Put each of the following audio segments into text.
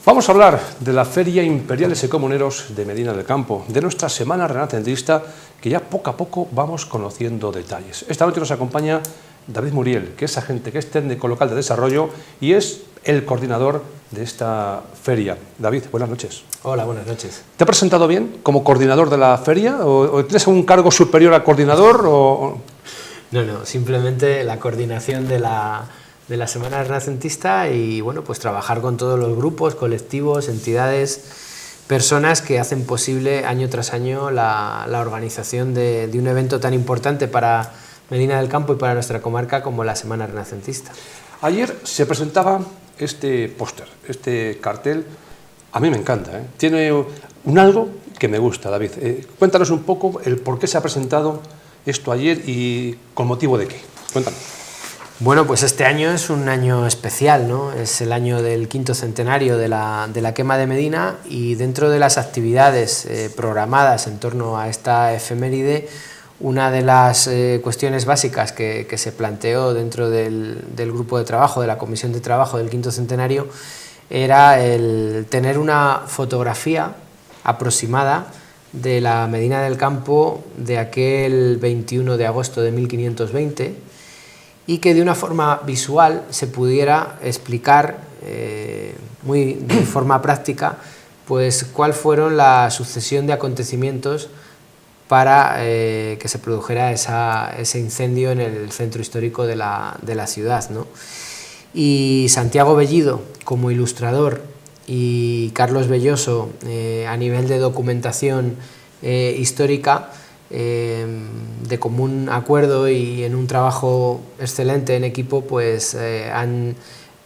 Vamos a hablar de la Feria Imperiales y Comuneros de Medina del Campo, de nuestra Semana Renacentista, que ya poco a poco vamos conociendo detalles. Esta noche nos acompaña David Muriel, que es agente, que es técnico local de desarrollo y es el coordinador de esta feria. David, buenas noches. Hola, buenas noches. ¿Te ha presentado bien como coordinador de la feria o tienes un cargo superior a coordinador? No, simplemente la coordinación de la Semana Renacentista y bueno, pues trabajar con todos los grupos, colectivos, entidades, personas que hacen posible año tras año la organización de un evento tan importante para Medina del Campo y para nuestra comarca como la Semana Renacentista. Ayer se presentaba este póster, este cartel. A mí me encanta, ¿eh? Tiene un algo que me gusta, David. Cuéntanos un poco el por qué se ha presentado esto ayer y con motivo de qué. Cuéntanos. Bueno, pues este año es un año especial, ¿no? Es el año del 5º centenario de la quema de Medina y dentro de las actividades programadas en torno a esta efeméride, una de las cuestiones básicas que se planteó dentro del grupo de trabajo, de la comisión de trabajo del 5º centenario, era el tener una fotografía aproximada de la Medina del Campo de aquel 21 de agosto de 1520 y que de una forma visual se pudiera explicar de forma práctica pues cuál fueron la sucesión de acontecimientos para que se produjera ese incendio en el centro histórico de la ciudad, ¿no? Y Santiago Bellido como ilustrador y Carlos Belloso a nivel de documentación histórica, de común acuerdo y en un trabajo excelente en equipo, pues han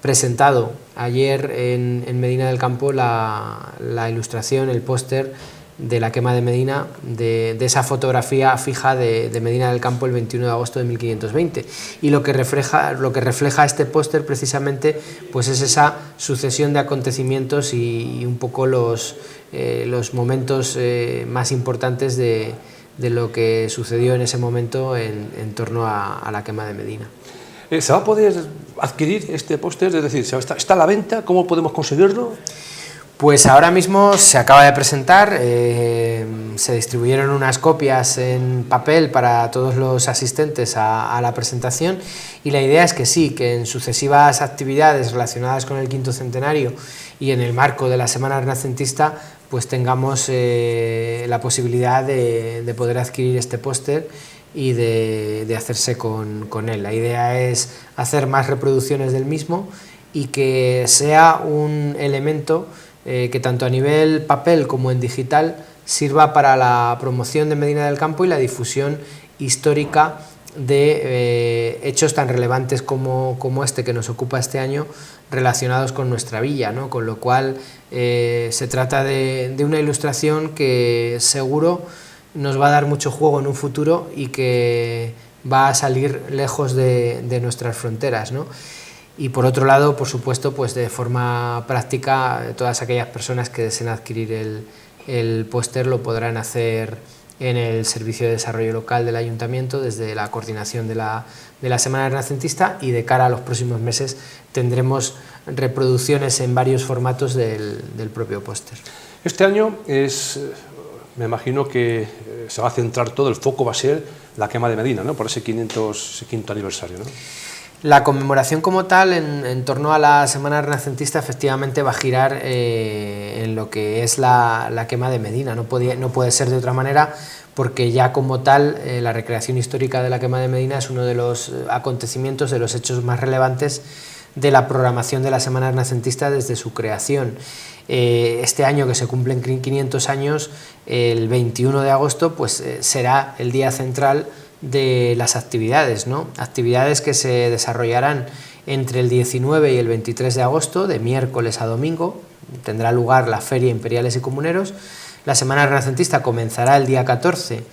presentado ayer en Medina del Campo la ilustración, el póster de la quema de Medina, de esa fotografía fija de Medina del Campo el 21 de agosto de 1520. Y lo que refleja este póster precisamente pues es esa sucesión de acontecimientos y un poco los momentos más importantes de lo que sucedió en ese momento en torno a la quema de Medina. ¿Se va a poder adquirir este póster? Es decir, ¿está a la venta? ¿Cómo podemos conseguirlo? Pues ahora mismo se acaba de presentar, se distribuyeron unas copias en papel para todos los asistentes a la presentación y la idea es que sí, que en sucesivas actividades relacionadas con el 5º centenario y en el marco de la Semana Renacentista pues tengamos la posibilidad de poder adquirir este póster y de hacerse con él. La idea es hacer más reproducciones del mismo y que sea un elemento que tanto a nivel papel como en digital sirva para la promoción de Medina del Campo y la difusión histórica de hechos tan relevantes como este que nos ocupa este año relacionados con nuestra villa, ¿no? Con lo cual se trata de una ilustración que seguro nos va a dar mucho juego en un futuro y que va a salir lejos de nuestras fronteras, ¿no? Y por otro lado, por supuesto, pues de forma práctica, todas aquellas personas que deseen adquirir el póster lo podrán hacer en el Servicio de Desarrollo Local del Ayuntamiento desde la coordinación de la Semana Renacentista y de cara a los próximos meses tendremos reproducciones en varios formatos del propio póster. Este año me imagino que se va a centrar todo, el foco va a ser la quema de Medina, ¿no? Por ese 500º aniversario, ¿no? La conmemoración como tal en torno a la Semana Renacentista efectivamente va a girar en lo que es la quema de Medina, no puede ser de otra manera porque ya como tal la recreación histórica de la quema de Medina es uno de los acontecimientos, de los hechos más relevantes de la programación de la Semana Renacentista desde su creación. Este año que se cumplen 500 años, el 21 de agosto pues será el día central de las actividades, ¿no? Actividades que se desarrollarán entre el 19 y el 23 de agosto, de miércoles a domingo, tendrá lugar la Feria Imperiales y Comuneros. La Semana Renacentista comenzará el día 14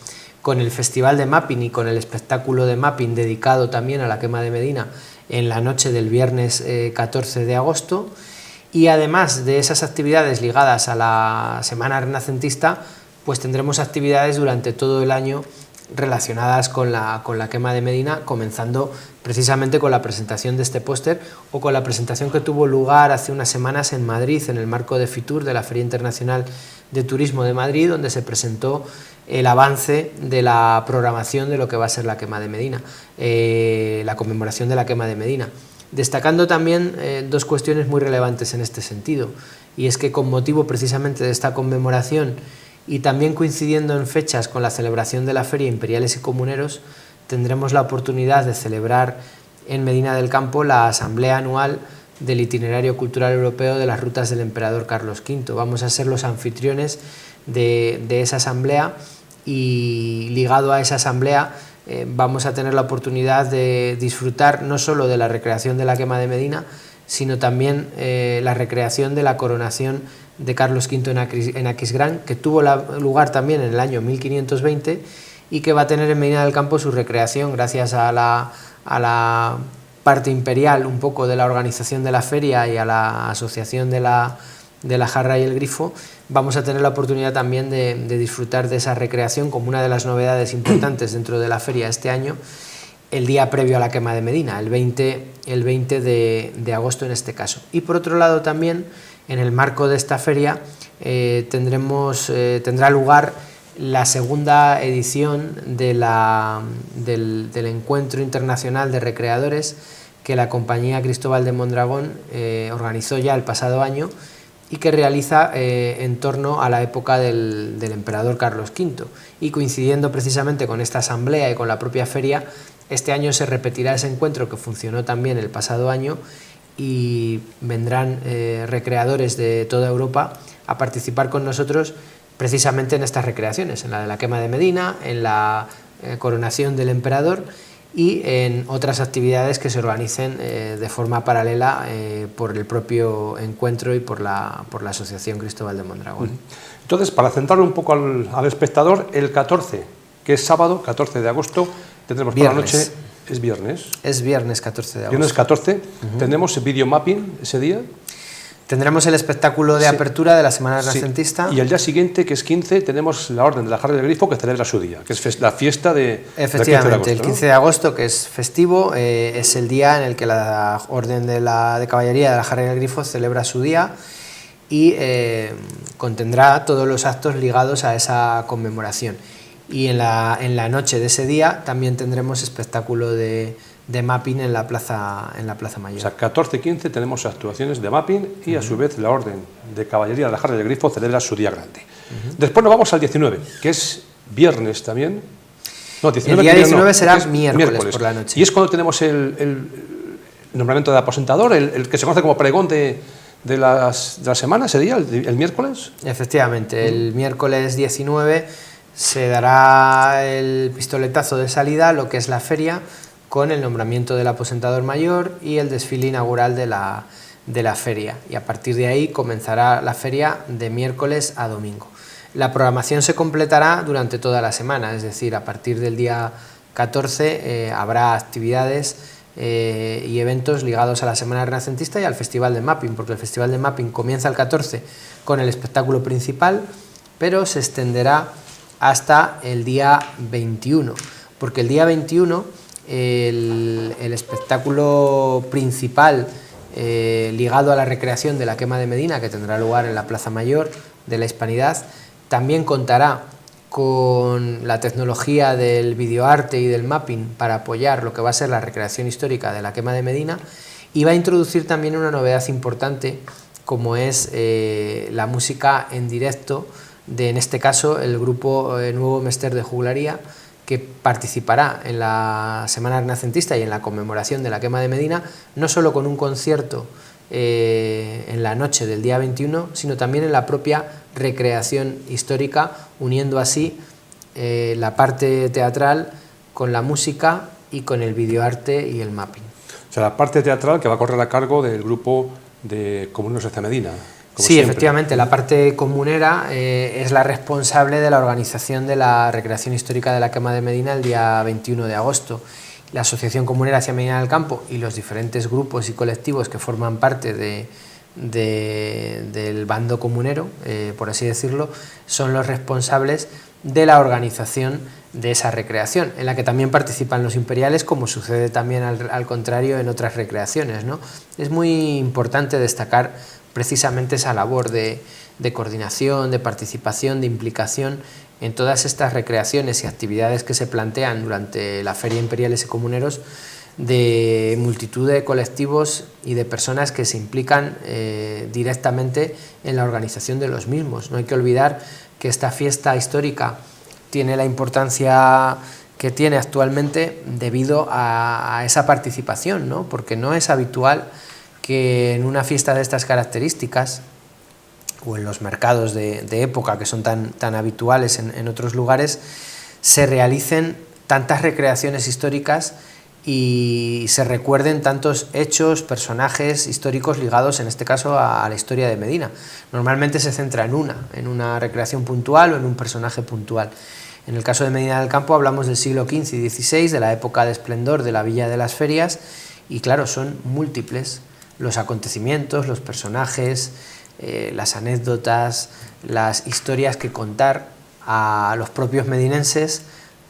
con el Festival de Mapping y con el espectáculo de Mapping dedicado también a la quema de Medina en la noche del viernes 14 de agosto. Y además de esas actividades ligadas a la Semana Renacentista, pues tendremos actividades durante todo el año relacionadas con la quema de Medina, comenzando precisamente con la presentación de este póster o con la presentación que tuvo lugar hace unas semanas en Madrid, en el marco de FITUR, de la Feria Internacional de Turismo de Madrid, donde se presentó el avance de la programación de lo que va a ser la quema de Medina, la conmemoración de la quema de Medina. Destacando también dos cuestiones muy relevantes en este sentido, y es que con motivo precisamente de esta conmemoración y también coincidiendo en fechas con la celebración de la Feria Imperiales y Comuneros, tendremos la oportunidad de celebrar en Medina del Campo la asamblea anual del Itinerario Cultural Europeo de las Rutas del Emperador Carlos V. Vamos a ser los anfitriones de esa asamblea, y ligado a esa asamblea vamos a tener la oportunidad de disfrutar no solo de la recreación de la quema de Medina, sino también la recreación de la coronación de Carlos V en Aquisgrán, que tuvo lugar también en el año 1520 y que va a tener en Medina del Campo su recreación gracias a la parte imperial un poco de la organización de la feria y a la asociación de la jarra y el grifo. Vamos a tener la oportunidad también de disfrutar de esa recreación como una de las novedades importantes dentro de la feria este año, el día previo a la quema de Medina, el 20 de agosto en este caso. Y por otro lado también, en el marco de esta feria, tendrá lugar la segunda edición del Encuentro Internacional de Recreadores que la compañía Cristóbal de Mondragón organizó ya el pasado año y que realiza en torno a la época del emperador Carlos V. Y coincidiendo precisamente con esta asamblea y con la propia feria, este año se repetirá ese encuentro que funcionó también el pasado año, y vendrán recreadores de toda Europa a participar con nosotros precisamente en estas recreaciones, en la de la quema de Medina, en la coronación del emperador y en otras actividades que se organicen de forma paralela por el propio encuentro y por la Asociación Cristóbal de Mondragón. Entonces, para centrarlo un poco al espectador, el 14, que es sábado, 14 de agosto, tendremos por la noche. ¿Es viernes? Es viernes 14 de agosto. Viernes 14, tendremos videomapping ese día. Tendremos el espectáculo de apertura de la Semana Renacentista. Y el día siguiente, que es 15, tenemos la Orden de la Jarra del Grifo, que celebra su día, que es la fiesta de... Efectivamente, el 15 de agosto, que es festivo, es el día en el que la Orden de Caballería de la Jarra del Grifo celebra su día y contendrá todos los actos ligados a esa conmemoración. Y en la noche de ese día también tendremos espectáculo de mapping en la Plaza Mayor. O sea, 14 y 15 tenemos actuaciones de mapping y a su vez la Orden de Caballería de la Jarra del Grifo celebra su día grande. Después nos vamos al 19, que es viernes también. No, 19, el día 19 será miércoles por la noche. Y es cuando tenemos el nombramiento de aposentador, el que se conoce como pregón de la semana, ese día, el miércoles. Efectivamente, el miércoles 19 se dará el pistoletazo de salida a lo que es la feria, con el nombramiento del aposentador mayor y el desfile inaugural de la feria. Y a partir de ahí comenzará la feria de miércoles a domingo. La programación se completará durante toda la semana, es decir, a partir del día 14 habrá actividades y eventos ligados a la Semana Renacentista y al Festival de Mapping, porque el Festival de Mapping comienza el 14 con el espectáculo principal, pero se extenderá hasta el día 21, porque el día 21 el espectáculo principal ligado a la recreación de la quema de Medina, que tendrá lugar en la Plaza Mayor de la Hispanidad, también contará con la tecnología del videoarte y del mapping para apoyar lo que va a ser la recreación histórica de la quema de Medina, y va a introducir también una novedad importante como es la música en directo de, en este caso, el grupo Nuevo Mester de Juglaría, que participará en la Semana Renacentista y en la conmemoración de la quema de Medina, no solo con un concierto en la noche del día 21, sino también en la propia recreación histórica, uniendo así la parte teatral con la música y con el videoarte y el mapping. O sea, la parte teatral que va a correr a cargo del grupo de Comuneros de Medina. Sí, siempre. Efectivamente, la parte comunera es la responsable de la organización de la recreación histórica de la quema de Medina el día 21 de agosto. La Asociación Comunera hacia Medina del Campo y los diferentes grupos y colectivos que forman parte del bando comunero, por así decirlo, son los responsables de la organización de esa recreación, en la que también participan los imperiales, como sucede también al contrario en otras recreaciones, ¿no? Es muy importante destacar precisamente esa labor de coordinación, de participación, de implicación en todas estas recreaciones y actividades que se plantean durante la Feria Imperiales y Comuneros, de multitud de colectivos y de personas que se implican directamente en la organización de los mismos. No hay que olvidar que esta fiesta histórica tiene la importancia que tiene actualmente debido a esa participación, ¿no? Porque no es habitual que en una fiesta de estas características, o en los mercados de época que son tan habituales en otros lugares, se realicen tantas recreaciones históricas y se recuerden tantos hechos, personajes históricos ligados, en este caso, a la historia de Medina. Normalmente se centra en una recreación puntual o en un personaje puntual. En el caso de Medina del Campo hablamos del siglo XV y XVI, de la época de esplendor de la Villa de las Ferias, y claro, son múltiples los acontecimientos, los personajes, las anécdotas, las historias que contar a los propios medinenses,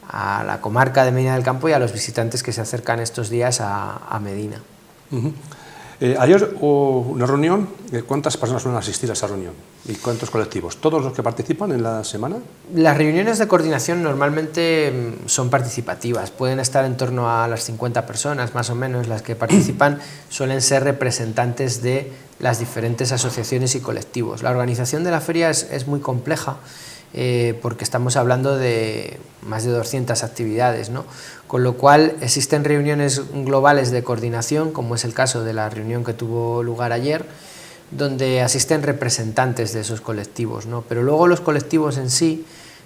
a la comarca de Medina del Campo y a los visitantes que se acercan estos días a Medina. Ayer hubo una reunión. ¿Cuántas personas suelen asistir a esa reunión? ¿Y cuántos colectivos? ¿Todos los que participan en la semana? Las reuniones de coordinación normalmente son participativas, pueden estar en torno a las 50 personas, más o menos. Las que participan suelen ser representantes de las diferentes asociaciones y colectivos. La organización de la feria es muy compleja, porque estamos hablando de más de 200 actividades, ¿no? Con lo cual existen reuniones globales de coordinación, como es el caso de la reunión que tuvo lugar ayer, donde asisten representantes de esos colectivos, ¿no? Pero luego los colectivos en sí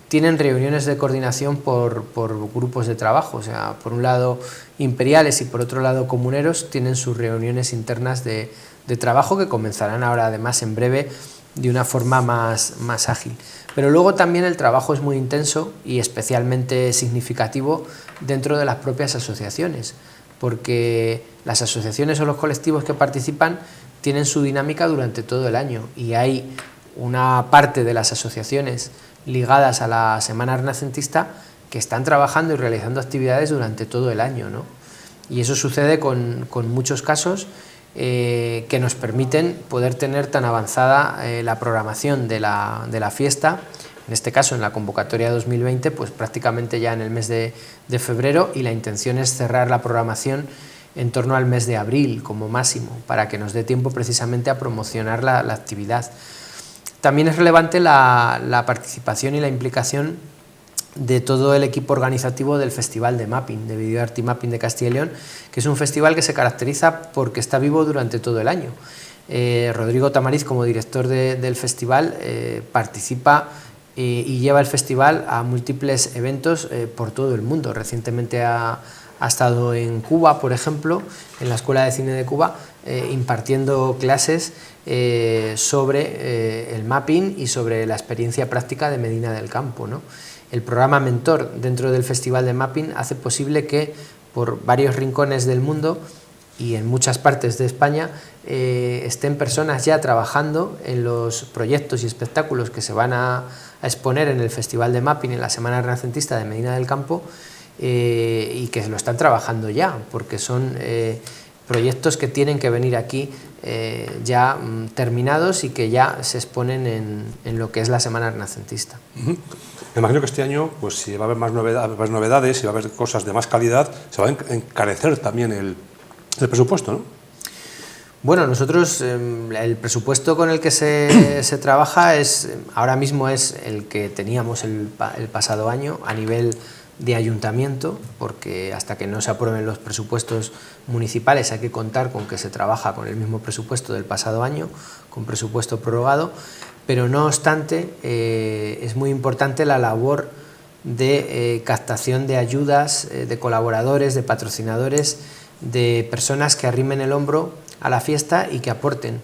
tienen reuniones de coordinación por grupos de trabajo, o sea, por un lado imperiales y por otro lado comuneros tienen sus reuniones internas de trabajo, que comenzarán ahora además en breve de una forma más ágil. Pero luego también el trabajo es muy intenso y especialmente significativo dentro de las propias asociaciones, porque las asociaciones o los colectivos que participan tienen su dinámica durante todo el año, y hay una parte de las asociaciones ligadas a la Semana Renacentista que están trabajando y realizando actividades durante todo el año, ¿no? Y eso sucede con muchos casos que nos permiten poder tener tan avanzada la programación de la fiesta, en este caso en la convocatoria 2020, pues prácticamente ya en el mes de febrero, y la intención es cerrar la programación en torno al mes de abril como máximo, para que nos dé tiempo precisamente a promocionar la actividad. También es relevante la participación y la implicación de todo el equipo organizativo del Festival de Mapping, de Video Art y Mapping de Castilla y León, que es un festival que se caracteriza porque está vivo durante todo el año. Rodrigo Tamariz, como director del festival, participa y lleva el festival a múltiples eventos por todo el mundo. Recientemente ha estado en Cuba, por ejemplo, en la Escuela de Cine de Cuba, impartiendo clases sobre el mapping y sobre la experiencia práctica de Medina del Campo, ¿no? El programa Mentor dentro del Festival de Mapping hace posible que por varios rincones del mundo y en muchas partes de España estén personas ya trabajando en los proyectos y espectáculos que se van a exponer en el Festival de Mapping en la Semana Renacentista de Medina del Campo, y que lo están trabajando ya, porque son proyectos que tienen que venir aquí ya terminados y que ya se exponen en lo que es la Semana Renacentista. Me imagino que este año, pues si va a haber más novedades, si va a haber cosas de más calidad, se va a encarecer también el presupuesto, ¿no? Bueno, nosotros el presupuesto con el que se trabaja ahora mismo es el que teníamos el pasado año a nivel de ayuntamiento, porque hasta que no se aprueben los presupuestos municipales hay que contar con que se trabaja con el mismo presupuesto del pasado año, con presupuesto prorrogado, pero no obstante es muy importante la labor de captación de ayudas, de colaboradores, de patrocinadores, de personas que arrimen el hombro a la fiesta y que aporten,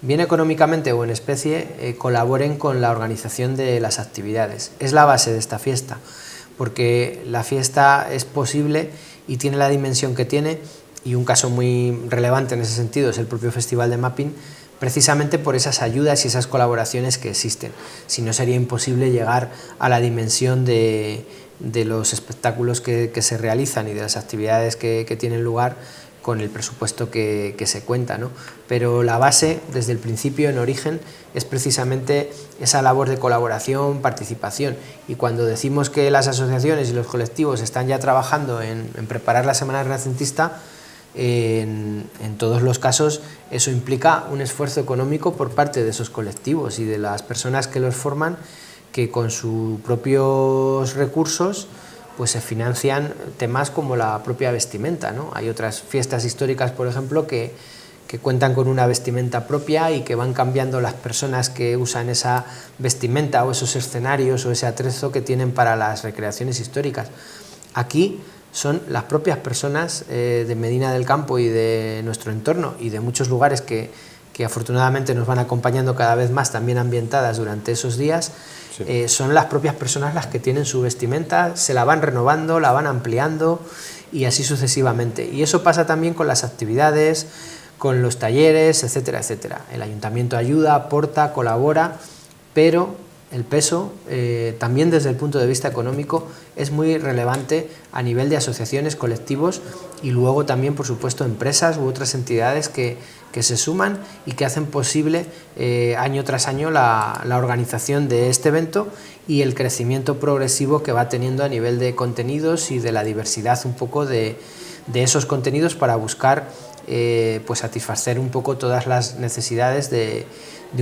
bien económicamente o en especie, colaboren con la organización de las actividades. Es la base de esta fiesta, porque la fiesta es posible y tiene la dimensión que tiene, y un caso muy relevante en ese sentido es el propio Festival de Mapping, precisamente por esas ayudas y esas colaboraciones que existen. Si no, sería imposible llegar a la dimensión de los espectáculos que se realizan y de las actividades que tienen lugar con el presupuesto que se cuenta, ¿no? Pero la base, desde el principio, en origen, es precisamente esa labor de colaboración, participación, y cuando decimos que las asociaciones y los colectivos están ya trabajando en preparar la Semana Renacentista, en todos los casos eso implica un esfuerzo económico por parte de esos colectivos y de las personas que los forman, que con sus propios recursos pues se financian temas como la propia vestimenta, ¿no? Hay otras fiestas históricas, por ejemplo, que cuentan con una vestimenta propia y que van cambiando las personas que usan esa vestimenta o esos escenarios o ese atrezo que tienen para las recreaciones históricas. Aquí son las propias personas de Medina del Campo y de nuestro entorno y de muchos lugares que afortunadamente nos van acompañando cada vez más, también ambientadas durante esos días. Sí. Son las propias personas las que tienen su vestimenta, se la van renovando, la van ampliando y así sucesivamente. Y eso pasa también con las actividades, con los talleres, etcétera, etcétera. El ayuntamiento ayuda, aporta, colabora, pero el peso, también desde el punto de vista económico, es muy relevante a nivel de asociaciones, colectivos y luego también, por supuesto, empresas u otras entidades que se suman y que hacen posible año tras año la organización de este evento y el crecimiento progresivo que va teniendo a nivel de contenidos y de la diversidad un poco de esos contenidos para buscar pues satisfacer un poco todas las necesidades de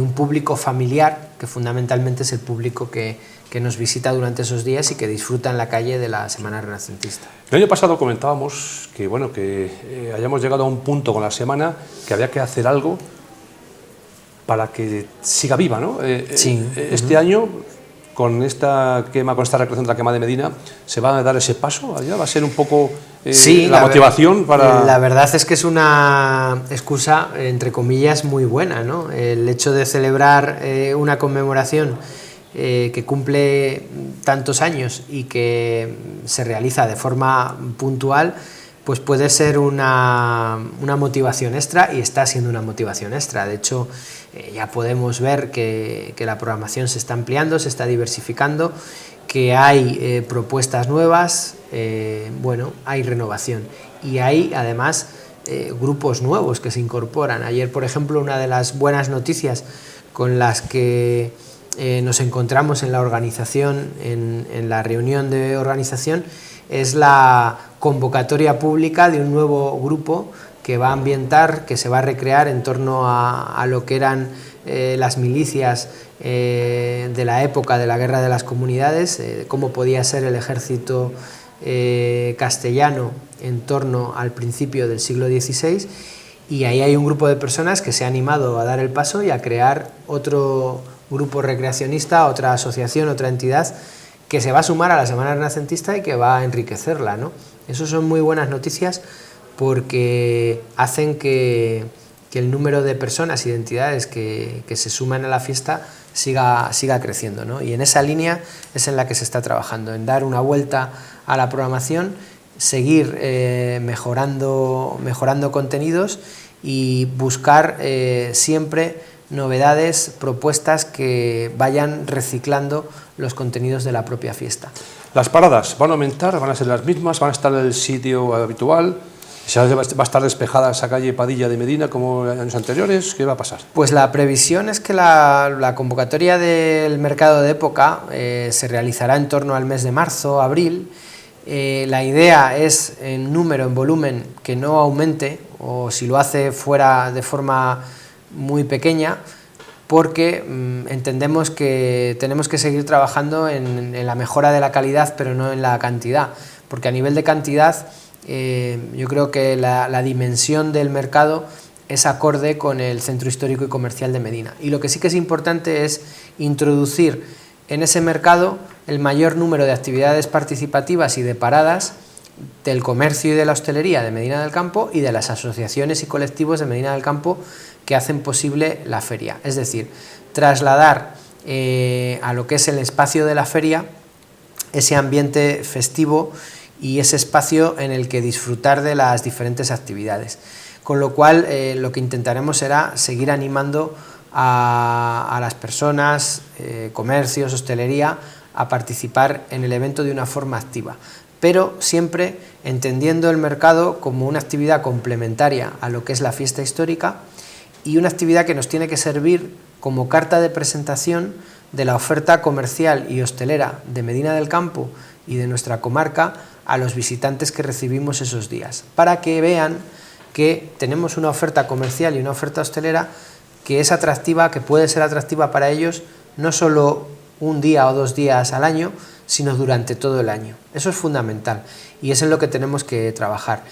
un público familiar, que fundamentalmente es el público que nos visita durante esos días y que disfruta en la calle de la Semana Renacentista. El año pasado comentábamos que, bueno, que hayamos llegado a un punto con la semana que había que hacer algo para que siga viva, ¿no? Sí. Este año, con esta recreación de la quema de Medina, ¿se va a dar ese paso allá? ¿Va a ser un poco sí, la motivación para...? La verdad es que es una excusa, entre comillas, muy buena, ¿no? El hecho de celebrar una conmemoración que cumple tantos años y que se realiza de forma puntual, pues puede ser una motivación extra, y está siendo una motivación extra. De hecho, ya podemos ver que la programación se está ampliando, se está diversificando, que hay propuestas nuevas, bueno, hay renovación y hay además grupos nuevos que se incorporan. Ayer, por ejemplo, una de las buenas noticias con las que nos encontramos en la organización, en la reunión de organización, es la convocatoria pública de un nuevo grupo que va a ambientar, que se va a recrear en torno a lo que eran las milicias de la época de la Guerra de las Comunidades, cómo podía ser el ejército castellano en torno al principio del siglo XVI, y ahí hay un grupo de personas que se ha animado a dar el paso y a crear otro grupo recreacionista, otra asociación, otra entidad que se va a sumar a la Semana Renacentista y que va a enriquecerla, ¿no? Eso son muy buenas noticias porque hacen que el número de personas y de entidades que se suman a la fiesta siga creciendo, ¿no? Y en esa línea es en la que se está trabajando, en dar una vuelta a la programación, seguir mejorando contenidos y buscar siempre novedades, propuestas que vayan reciclando los contenidos de la propia fiesta. ¿Las paradas van a aumentar? ¿Van a ser las mismas? ¿Van a estar en el sitio habitual? ¿Va a estar despejada esa calle Padilla de Medina como en años anteriores? ¿Qué va a pasar? Pues la previsión es que la convocatoria del mercado de época se realizará en torno al mes de marzo, abril. La idea es, en número, en volumen, que no aumente, o si lo hace fuera de forma muy pequeña, porque entendemos que tenemos que seguir trabajando en la mejora de la calidad, pero no en la cantidad, porque a nivel de cantidad yo creo que la dimensión del mercado es acorde con el centro histórico y comercial de Medina, y lo que sí que es importante es introducir en ese mercado el mayor número de actividades participativas y de paradas del comercio y de la hostelería de Medina del Campo y de las asociaciones y colectivos de Medina del Campo que hacen posible la feria. Es decir, trasladar a lo que es el espacio de la feria ese ambiente festivo y ese espacio en el que disfrutar de las diferentes actividades. con lo cual lo que intentaremos será seguir animando a las personas, comercios, hostelería, a participar en el evento de una forma activa, pero siempre entendiendo el mercado como una actividad complementaria a lo que es la fiesta histórica y una actividad que nos tiene que servir como carta de presentación de la oferta comercial y hostelera de Medina del Campo y de nuestra comarca a los visitantes que recibimos esos días, para que vean que tenemos una oferta comercial y una oferta hostelera que es atractiva, que puede ser atractiva para ellos no solo un día o 2 días al año, sino durante todo el año. Eso es fundamental y es en lo que tenemos que trabajar.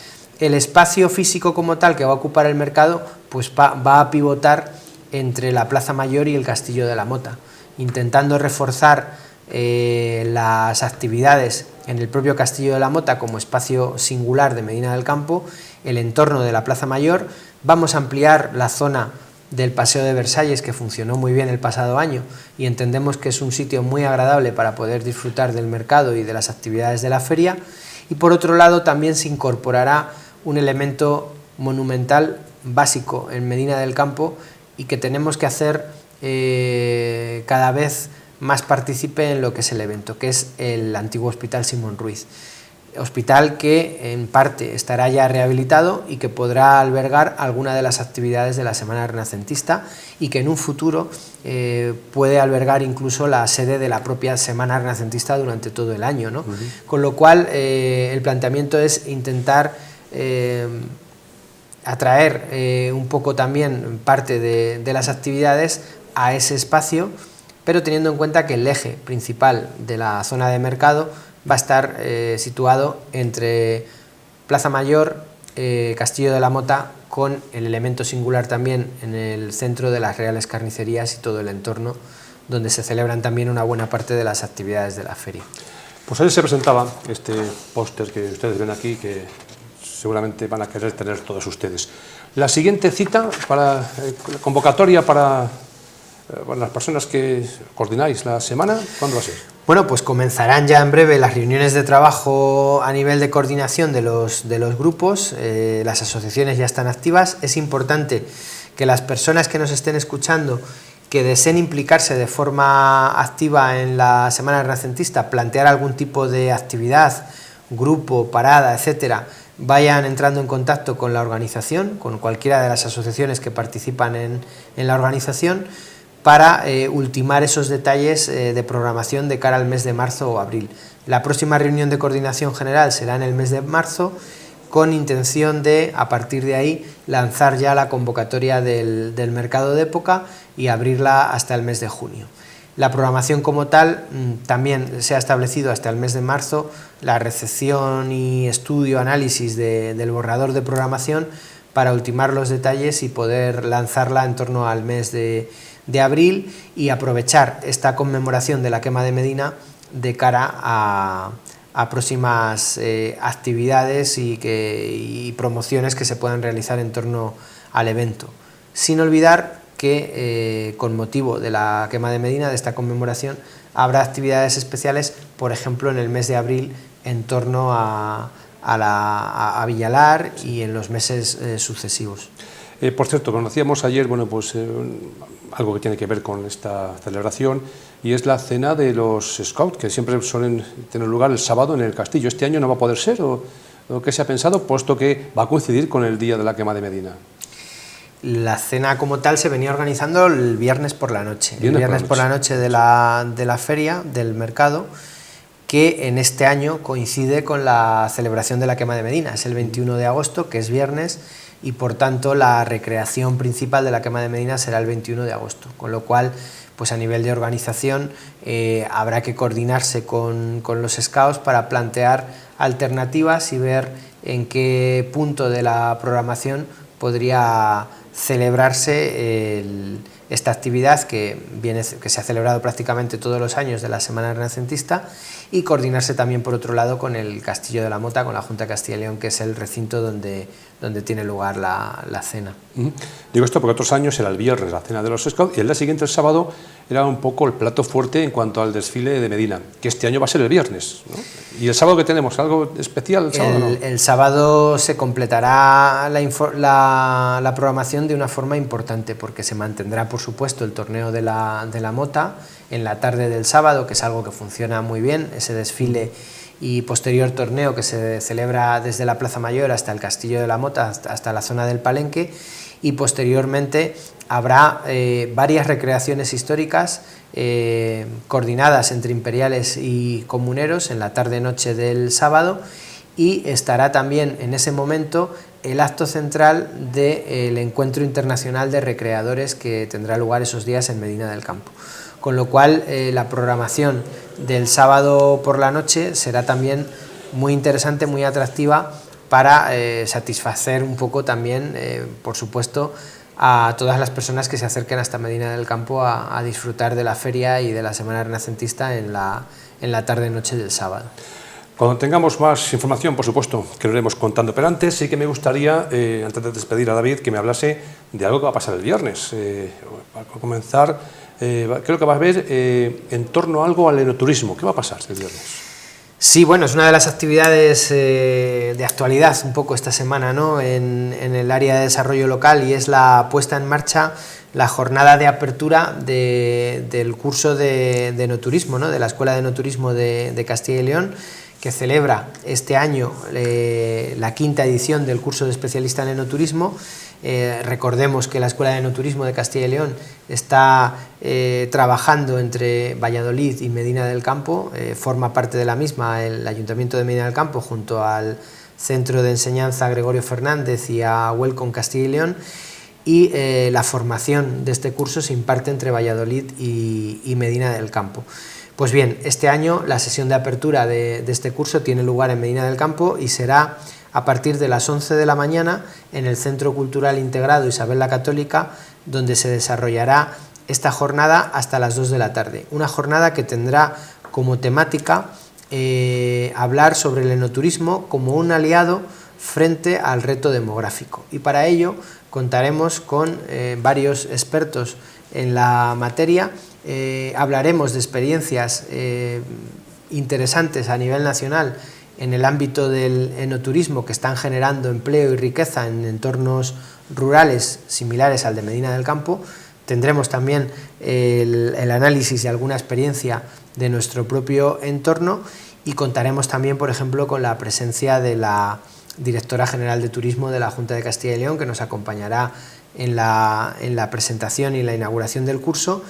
El espacio físico como tal que va a ocupar el mercado pues va a pivotar entre la Plaza Mayor y el Castillo de la Mota, intentando reforzar las actividades en el propio Castillo de la Mota como espacio singular de Medina del Campo, el entorno de la Plaza Mayor. Vamos a ampliar la zona del Paseo de Versalles, que funcionó muy bien el pasado año y entendemos que es un sitio muy agradable para poder disfrutar del mercado y de las actividades de la feria. Y por otro lado también se incorporará un elemento monumental básico en Medina del Campo y que tenemos que hacer cada vez más partícipe en lo que es el evento, que es el antiguo Hospital Simón Ruiz. Hospital que en parte estará ya rehabilitado y que podrá albergar alguna de las actividades de la Semana Renacentista y que en un futuro puede albergar incluso la sede de la propia Semana Renacentista durante todo el año, ¿no? Con lo cual el planteamiento es intentar atraer un poco también parte de las actividades a ese espacio, pero teniendo en cuenta que el eje principal de la zona de mercado va a estar situado entre Plaza Mayor, Castillo de la Mota, con el elemento singular también en el centro de las Reales Carnicerías y todo el entorno, donde se celebran también una buena parte de las actividades de la feria. Pues ahí se presentaba este póster que ustedes ven aquí, que seguramente van a querer tener todos ustedes. La siguiente cita, para convocatoria para las personas que coordináis la semana, ¿cuándo va a ser? Bueno, pues comenzarán ya en breve las reuniones de trabajo a nivel de coordinación de los grupos, las asociaciones ya están activas. Es importante que las personas que nos estén escuchando, que deseen implicarse de forma activa en la Semana Renacentista, plantear algún tipo de actividad, grupo, parada, etcétera, vayan entrando en contacto con la organización, con cualquiera de las asociaciones que participan en la organización, para ultimar esos detalles de programación de cara al mes de marzo o abril. La próxima reunión de coordinación general será en el mes de marzo, con intención de, a partir de ahí, lanzar ya la convocatoria del mercado de época y abrirla hasta el mes de junio. La programación como tal también se ha establecido hasta el mes de marzo, la recepción y estudio, análisis del borrador de programación para ultimar los detalles y poder lanzarla en torno al mes de abril y aprovechar esta conmemoración de la quema de Medina de cara a próximas actividades y promociones que se puedan realizar en torno al evento. Sin olvidar que con motivo de la quema de Medina, de esta conmemoración, habrá actividades especiales, por ejemplo en el mes de abril, en torno a Villalar y en los meses sucesivos. Por cierto, conocíamos ayer, bueno, pues algo que tiene que ver con esta celebración, y es la cena de los Scouts, que siempre suelen tener lugar el sábado en el castillo. ¿Este año no va a poder ser o qué se ha pensado, puesto que va a coincidir con el día de la quema de Medina? La cena como tal se venía organizando el viernes por la noche, por la noche de la feria, del mercado, que en este año coincide con la celebración de la quema de Medina. Es el 21 de agosto, que es viernes, y por tanto la recreación principal de la quema de Medina será el 21 de agosto, con lo cual pues a nivel de organización habrá que coordinarse con los Scouts para plantear alternativas y ver en qué punto de la programación podría celebrarse esta actividad que se ha celebrado prácticamente todos los años de la Semana Renacentista, y coordinarse también, por otro lado, con el Castillo de la Mota, con la Junta de Castilla y León, que es el recinto donde tiene lugar la cena. Digo esto porque otros años era el viernes la cena de los Scouts y el día siguiente, el sábado, era un poco el plato fuerte en cuanto al desfile de Medina, que este año va a ser el viernes, ¿no? ¿Y el sábado qué tenemos? ¿Algo especial el sábado? ¿No? El sábado se completará la programación de una forma importante, porque se mantendrá, por supuesto, el torneo de la Mota en la tarde del sábado, que es algo que funciona muy bien, ese desfile y posterior torneo que se celebra desde la Plaza Mayor hasta el Castillo de la Mota, hasta la zona del Palenque, y posteriormente habrá varias recreaciones históricas coordinadas entre imperiales y comuneros en la tarde-noche del sábado, y estará también en ese momento el acto central del Encuentro Internacional de Recreadores que tendrá lugar esos días en Medina del Campo. Con lo cual la programación del sábado por la noche será también muy interesante, muy atractiva, para satisfacer un poco también, por supuesto, a todas las personas que se acerquen hasta Medina del Campo a disfrutar de la feria y de la Semana Renacentista en la tarde-noche del sábado. Cuando tengamos más información, por supuesto, que lo iremos contando, pero antes sí que me gustaría, antes de despedir a David, que me hablase de algo que va a pasar el viernes. Para comenzar, creo que va a haber en torno a algo al enoturismo. ¿Qué va a pasar el viernes? Sí, bueno, es una de las actividades de actualidad un poco esta semana, ¿no?, en el área de desarrollo local, y es la puesta en marcha, la jornada de apertura del curso de enoturismo, ¿no?, de la Escuela de Enoturismo de Castilla y León, que celebra este año la quinta edición del curso de especialista en enoturismo. Recordemos que la Escuela de Enoturismo de Castilla y León está trabajando entre Valladolid y Medina del Campo, forma parte de la misma el Ayuntamiento de Medina del Campo junto al Centro de Enseñanza Gregorio Fernández y a Welcome Castilla y León, y la formación de este curso se imparte entre Valladolid y Medina del Campo. Pues bien, este año la sesión de apertura de este curso tiene lugar en Medina del Campo y será a partir de las 11 de la mañana en el Centro Cultural Integrado Isabel la Católica, donde se desarrollará esta jornada hasta las 2 de la tarde. Una jornada que tendrá como temática hablar sobre el enoturismo como un aliado frente al reto demográfico. Y para ello contaremos con varios expertos en la materia. Hablaremos de experiencias interesantes a nivel nacional en el ámbito del enoturismo, que están generando empleo y riqueza en entornos rurales similares al de Medina del Campo. Tendremos también el análisis de alguna experiencia de nuestro propio entorno, y contaremos también, por ejemplo, con la presencia de la Directora General de Turismo de la Junta de Castilla y León, que nos acompañará en la presentación y la inauguración del curso,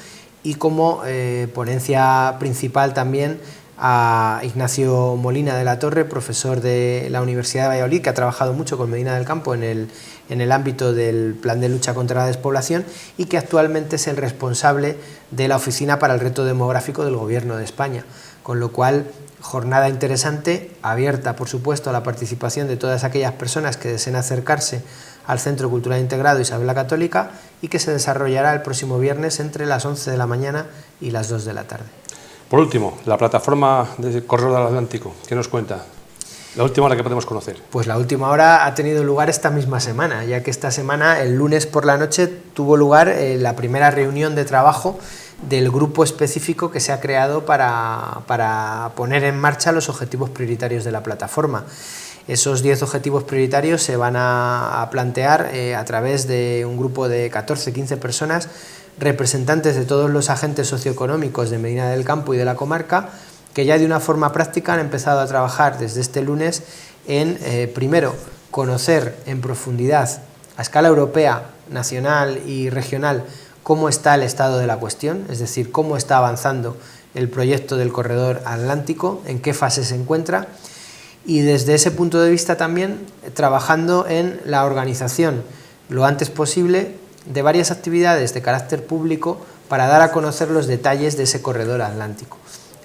y como ponencia principal también a Ignacio Molina de la Torre, profesor de la Universidad de Valladolid, que ha trabajado mucho con Medina del Campo en el ámbito del Plan de Lucha contra la Despoblación, y que actualmente es el responsable de la Oficina para el Reto Demográfico del Gobierno de España. Con lo cual, jornada interesante, abierta por supuesto a la participación de todas aquellas personas que deseen acercarse al Centro Cultural Integrado Isabel la Católica, y que se desarrollará el próximo viernes entre las 11 de la mañana y las 2 de la tarde. Por último, la plataforma de Corredor del Atlántico, ¿qué nos cuenta? La última hora que podemos conocer. Pues la última hora ha tenido lugar esta misma semana, ya que esta semana, el lunes por la noche, tuvo lugar la primera reunión de trabajo del grupo específico que se ha creado para poner en marcha los objetivos prioritarios de la plataforma. Esos 10 objetivos prioritarios se van a plantear a través de un grupo de 14-15 personas, representantes de todos los agentes socioeconómicos de Medina del Campo y de la comarca, que ya de una forma práctica han empezado a trabajar desde este lunes en, primero, conocer en profundidad a escala europea, nacional y regional cómo está el estado de la cuestión, es decir, cómo está avanzando el proyecto del Corredor Atlántico, en qué fase se encuentra, y desde ese punto de vista también trabajando en la organización lo antes posible de varias actividades de carácter público para dar a conocer los detalles de ese Corredor Atlántico,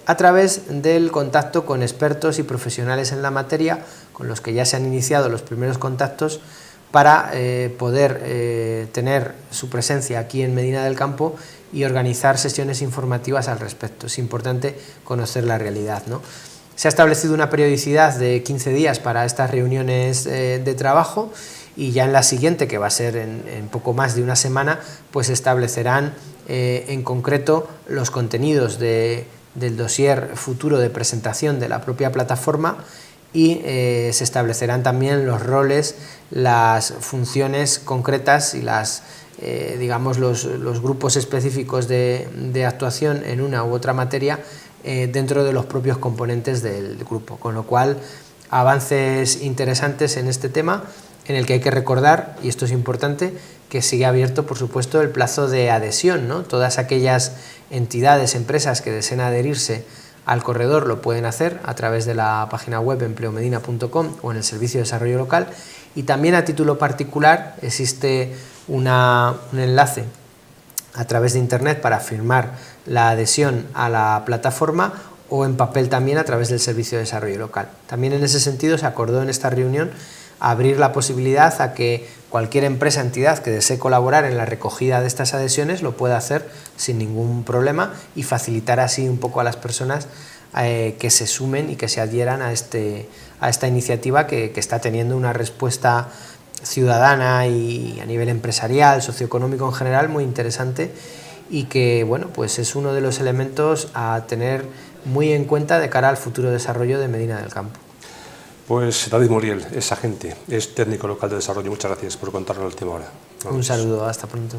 a través del contacto con expertos y profesionales en la materia, con los que ya se han iniciado los primeros contactos para poder tener su presencia aquí en Medina del Campo y organizar sesiones informativas al respecto. Es importante conocer la realidad, ¿no? Se ha establecido una periodicidad de 15 días para estas reuniones de trabajo, y ya en la siguiente, que va a ser en poco más de una semana, pues se establecerán en concreto los contenidos del dossier futuro de presentación de la propia plataforma, y se establecerán también los roles, las funciones concretas y digamos los grupos específicos de actuación en una u otra materia dentro de los propios componentes del grupo, con lo cual avances interesantes en este tema, en el que hay que recordar, y esto es importante, que sigue abierto, por supuesto, el plazo de adhesión, ¿no? Todas aquellas entidades, empresas que deseen adherirse al corredor lo pueden hacer a través de la página web empleomedina.com o en el Servicio de Desarrollo Local, y también a título particular existe un enlace a través de internet para firmar la adhesión a la plataforma, o en papel también a través del Servicio de Desarrollo Local. También en ese sentido se acordó en esta reunión abrir la posibilidad a que cualquier empresa, entidad que desee colaborar en la recogida de estas adhesiones lo pueda hacer sin ningún problema, y facilitar así un poco a las personas que se sumen y que se adhieran a esta iniciativa que está teniendo una respuesta ciudadana y a nivel empresarial, socioeconómico en general, muy interesante, y que bueno, pues es uno de los elementos a tener muy en cuenta de cara al futuro desarrollo de Medina del Campo. Pues David Muriel es agente, es técnico local de desarrollo. Muchas gracias por contarnos el tema ahora. Un saludo, hasta pronto.